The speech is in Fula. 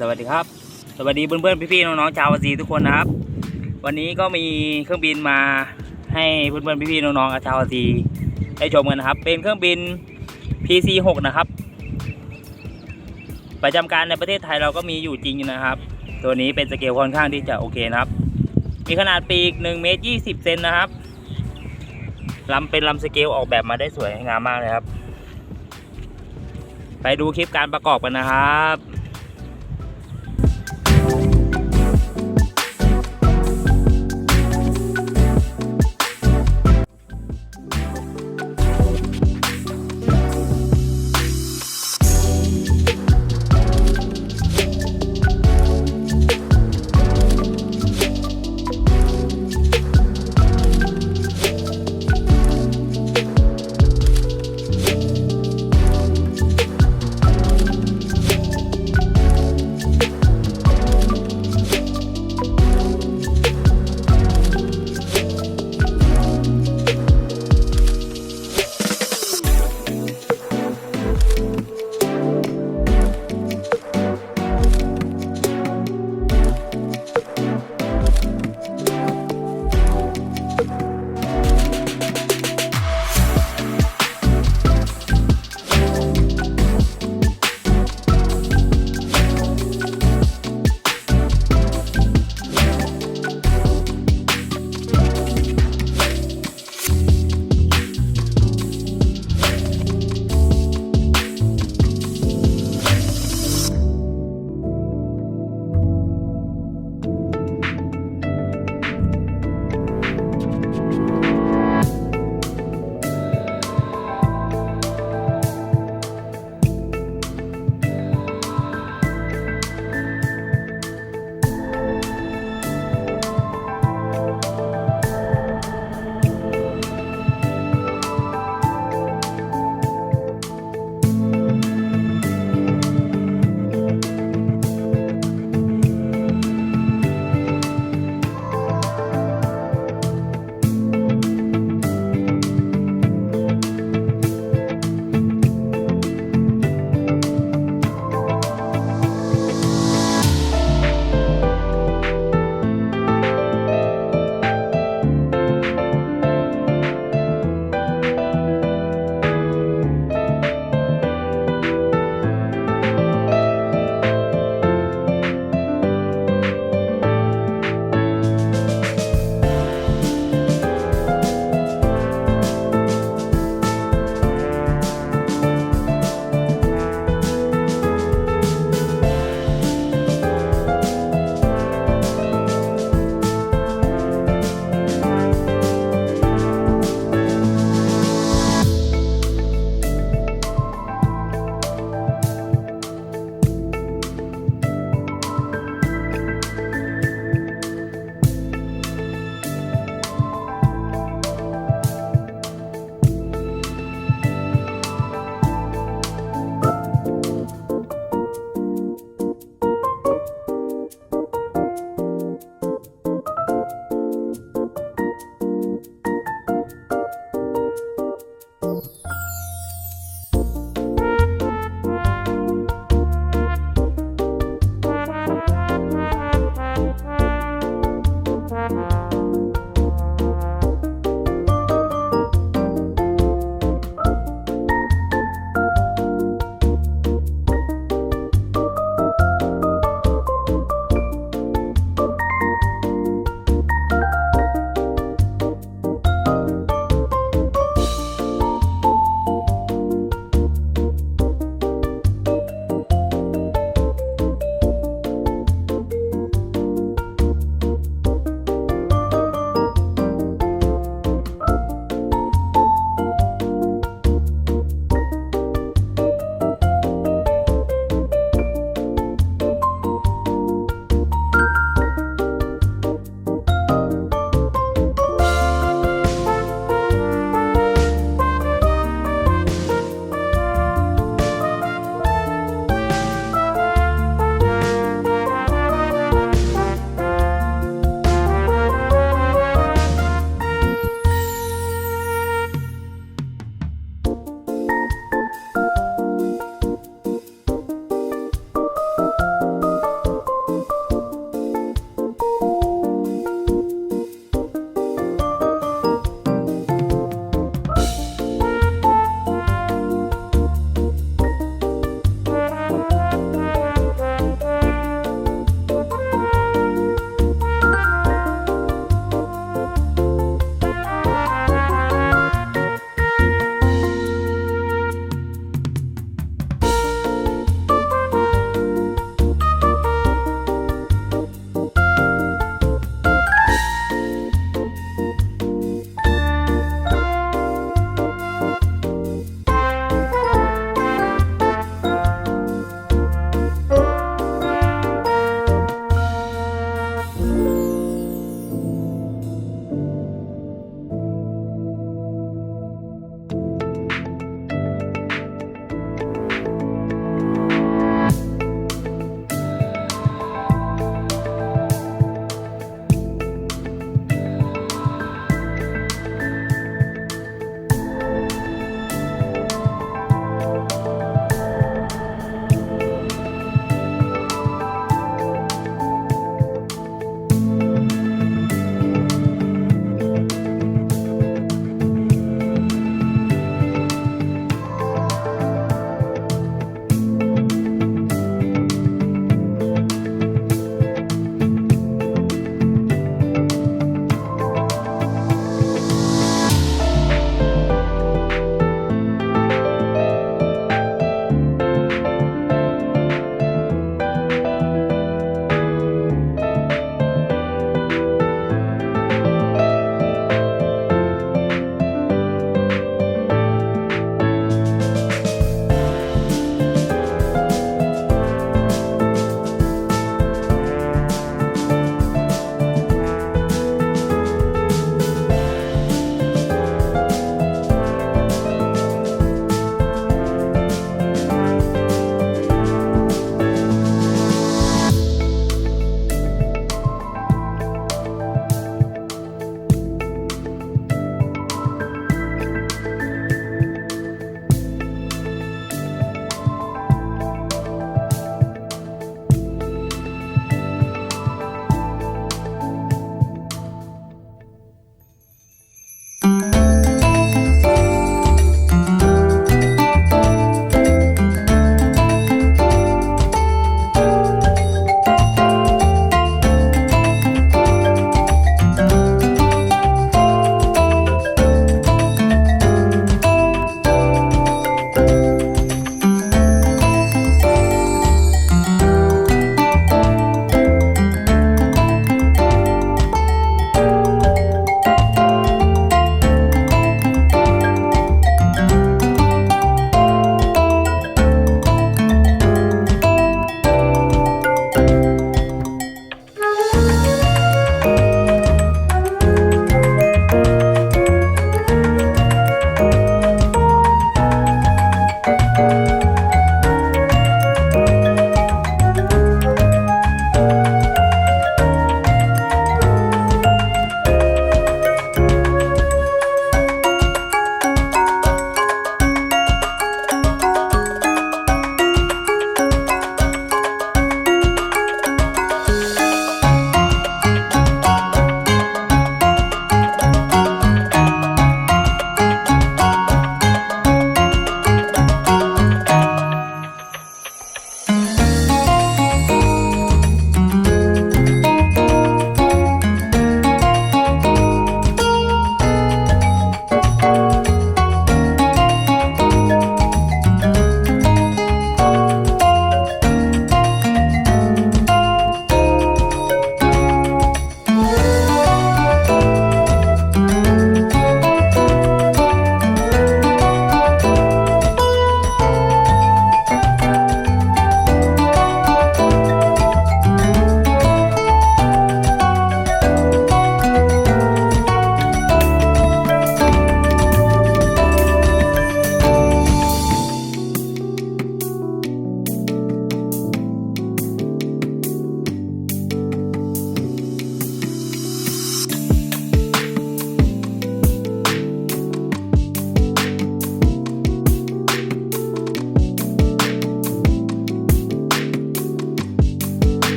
สวัสดีครับสวัสดีเพื่อนๆพี่ๆน้องๆชาวซีทุกคนนะครับวันนี้ก็มีเครื่องบินมาให้เพื่อนๆพี่ๆน้องๆชาวซีได้ชมกันนะครับเป็นเครื่องบิน PC6 นะครับประจำการในประเทศไทยเราก็มีอยู่จริงนะครับตัวนี้เป็นสเกลค่อนข้างที่จะโอเคนะครับมีขนาดปีก1 เมตร 20 เซนนะครับเป็นลำสเกลออกแบบมาได้สวยงามมากเลยครับไปดูคลิปการประกอบกันนะครับ